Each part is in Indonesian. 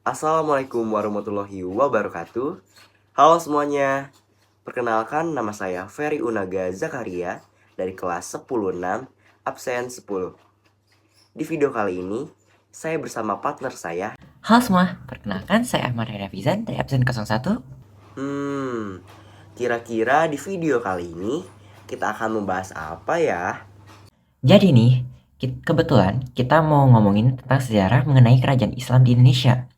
Assalamualaikum warahmatullahi wabarakatuh. Halo semuanya, perkenalkan nama saya Ferry Unaga Zakaria dari kelas 10-6, absen 10. Di video kali ini, saya bersama partner saya. Halo semua, perkenalkan saya Ahmad Rafizan dari absen 01. Kira-kira di video kali ini kita akan membahas apa ya? Jadi nih, kebetulan kita mau ngomongin tentang sejarah mengenai kerajaan Islam di Indonesia.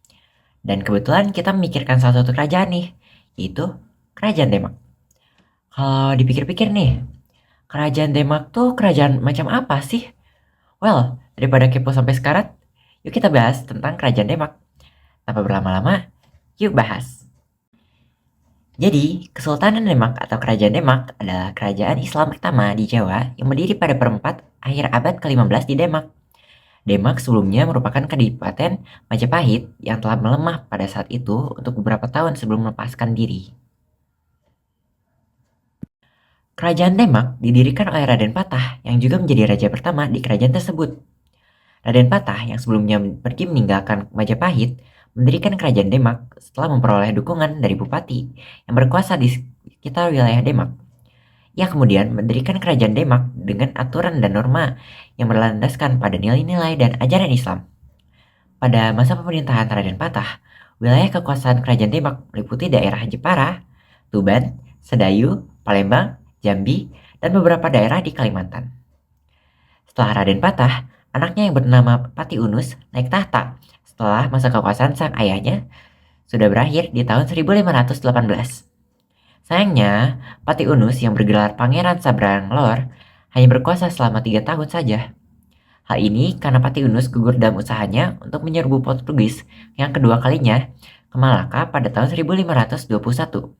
Dan kebetulan kita memikirkan salah satu kerajaan nih, yaitu Kerajaan Demak. Kalau dipikir-pikir nih, Kerajaan Demak tuh kerajaan macam apa sih? Well, daripada kepo sampai sekarat, yuk kita bahas tentang Kerajaan Demak. Tanpa berlama-lama, yuk bahas. Jadi, Kesultanan Demak atau Kerajaan Demak adalah kerajaan Islam pertama di Jawa yang berdiri pada perempat akhir abad ke-15 di Demak. Demak sebelumnya merupakan kadipaten Majapahit yang telah melemah pada saat itu untuk beberapa tahun sebelum melepaskan diri. Kerajaan Demak didirikan oleh Raden Patah yang juga menjadi raja pertama di kerajaan tersebut. Raden Patah yang sebelumnya pergi meninggalkan Majapahit mendirikan kerajaan Demak setelah memperoleh dukungan dari bupati yang berkuasa di sekitar wilayah Demak. Ia kemudian mendirikan kerajaan Demak dengan aturan dan norma yang berlandaskan pada nilai-nilai dan ajaran Islam. Pada masa pemerintahan Raden Patah, wilayah kekuasaan kerajaan Demak meliputi daerah Jepara, Tuban, Sedayu, Palembang, Jambi, dan beberapa daerah di Kalimantan. Setelah Raden Patah, anaknya yang bernama Pati Unus naik tahta setelah masa kekuasaan sang ayahnya sudah berakhir di tahun 1518. Sayangnya, Pati Unus yang bergelar Pangeran Sabranglor hanya berkuasa selama 3 tahun saja. Hal ini karena Pati Unus gugur dalam usahanya untuk menyerbu Portugis yang kedua kalinya ke Malaka pada tahun 1521.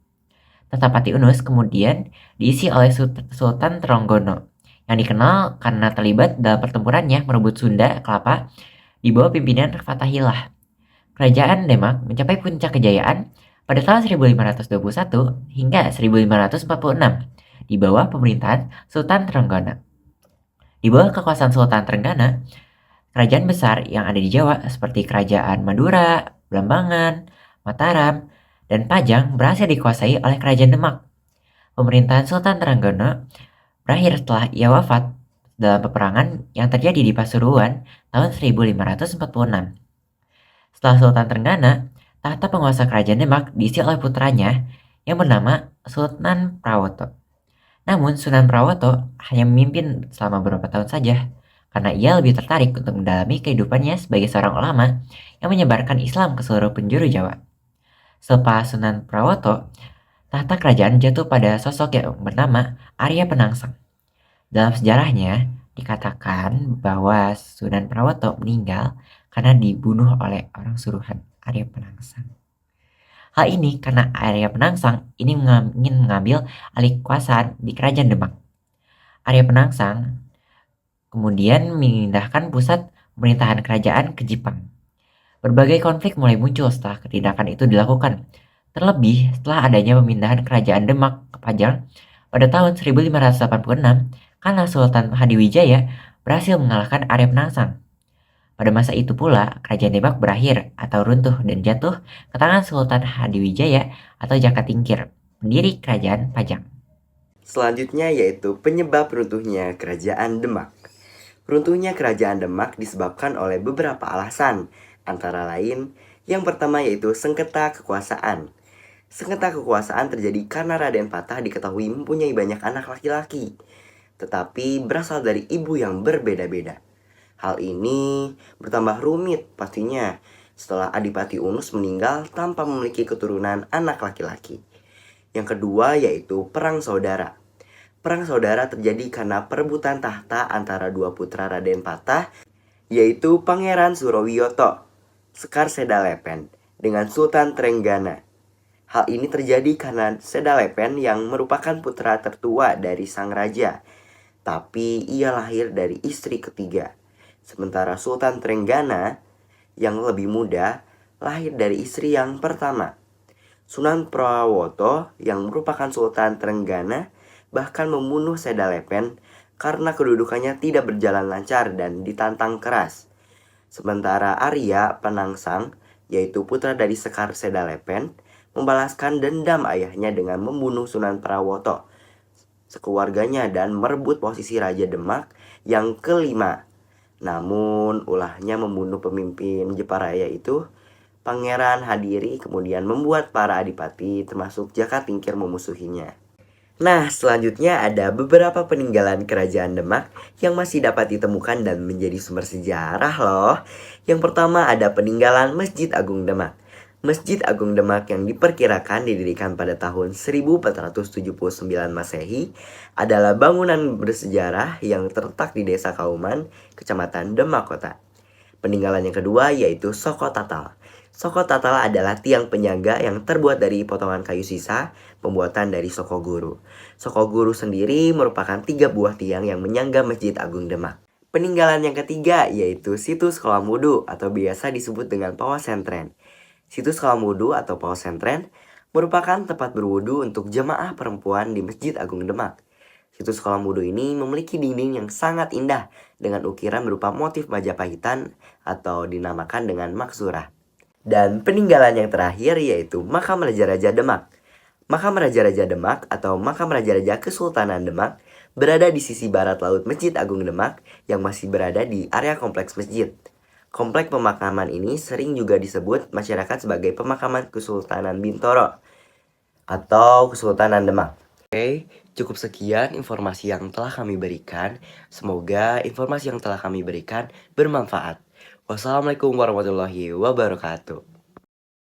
Tahta Pati Unus kemudian diisi oleh Sultan Tronggono yang dikenal karena terlibat dalam pertempurannya merebut Sunda Kelapa di bawah pimpinan Fatahillah. Kerajaan Demak mencapai puncak kejayaan pada tahun 1521 hingga 1546 di bawah pemerintahan Sultan Trenggana. Di bawah kekuasaan Sultan Trenggana, kerajaan besar yang ada di Jawa seperti Kerajaan Madura, Blambangan, Mataram, dan Pajang berhasil dikuasai oleh Kerajaan Demak. Pemerintahan Sultan Trenggana berakhir setelah ia wafat dalam peperangan yang terjadi di Pasuruan tahun 1546. Setelah Sultan Trenggana, tahta penguasa kerajaan Demak diisi oleh putranya yang bernama Sultan Prawoto. Namun Sunan Prawoto hanya memimpin selama beberapa tahun saja, karena ia lebih tertarik untuk mendalami kehidupannya sebagai seorang ulama yang menyebarkan Islam ke seluruh penjuru Jawa. Selepas Sunan Prawoto, tahta kerajaan jatuh pada sosok yang bernama Arya Penangsang. Dalam sejarahnya, dikatakan bahwa Sunan Prawoto meninggal karena dibunuh oleh orang suruhan Arya Penangsang. Hal ini karena Arya Penangsang ini ingin mengambil alih kekuasaan di kerajaan Demak. Arya Penangsang kemudian memindahkan pusat pemerintahan kerajaan ke Jepang. Berbagai konflik mulai muncul setelah tindakan itu dilakukan, terlebih setelah adanya pemindahan kerajaan Demak ke Pajang pada tahun 1586 karena Sultan Hadiwijaya berhasil mengalahkan Arya Penangsang. Pada masa itu pula, kerajaan Demak berakhir atau runtuh dan jatuh ke tangan Sultan Hadiwijaya atau Jaka Tingkir, pendiri kerajaan Pajang. Selanjutnya yaitu penyebab runtuhnya kerajaan Demak. Runtuhnya kerajaan Demak disebabkan oleh beberapa alasan, antara lain yang pertama yaitu sengketa kekuasaan. Sengketa kekuasaan terjadi karena Raden Patah diketahui mempunyai banyak anak laki-laki, tetapi berasal dari ibu yang berbeda-beda. Hal ini bertambah rumit pastinya setelah Adipati Unus meninggal tanpa memiliki keturunan anak laki-laki. Yang kedua yaitu perang saudara. Perang saudara terjadi karena perebutan tahta antara dua putra Raden Patah, yaitu Pangeran Surowiyoto, Sekar Sedalepen, dengan Sultan Trenggana. Hal ini terjadi karena Sedalepen yang merupakan putra tertua dari sang raja, tapi ia lahir dari istri ketiga. Sementara Sultan Trenggana yang lebih muda lahir dari istri yang pertama. Sunan Prawoto yang merupakan Sultan Trenggana bahkan membunuh Sedalepen karena kedudukannya tidak berjalan lancar dan ditantang keras. Sementara Arya Penangsang yaitu putra dari Sekar Sedalepen, membalaskan dendam ayahnya dengan membunuh Sunan Prawoto, sekeluarganya dan merebut posisi Raja Demak yang kelima. Namun ulahnya membunuh pemimpin Jepara yaitu Pangeran Hadiri kemudian membuat para adipati termasuk Jaka Tingkir memusuhinya. Nah, selanjutnya ada beberapa peninggalan kerajaan Demak yang masih dapat ditemukan dan menjadi sumber sejarah loh. Yang pertama ada peninggalan Masjid Agung Demak. Masjid Agung Demak yang diperkirakan didirikan pada tahun 1479 Masehi adalah bangunan bersejarah yang terletak di Desa Kauman, Kecamatan Demak Kota. Peninggalan yang kedua yaitu Soko Tatal. Soko Tatal adalah tiang penyaga yang terbuat dari potongan kayu sisa pembuatan dari Soko Guru. Soko Guru sendiri merupakan 3 buah tiang yang menyangga Masjid Agung Demak. Peninggalan yang ketiga yaitu situs kolam wudhu atau biasa disebut dengan Pawasentren. Situs kolam wudhu atau Pawasentren merupakan tempat berwudhu untuk jemaah perempuan di Masjid Agung Demak. Situs kolam wudhu ini memiliki dinding yang sangat indah dengan ukiran berupa motif Majapahitan atau dinamakan dengan Maksurah. Dan peninggalan yang terakhir yaitu Makam Raja-Raja Demak. Makam Raja-Raja Demak atau Makam Raja-Raja Kesultanan Demak berada di sisi barat laut Masjid Agung Demak yang masih berada di area kompleks masjid. Kompleks pemakaman ini sering juga disebut masyarakat sebagai Pemakaman Kesultanan Bintoro atau Kesultanan Demak. Oke, cukup sekian informasi yang telah kami berikan. Semoga informasi yang telah kami berikan bermanfaat. Wassalamualaikum warahmatullahi wabarakatuh.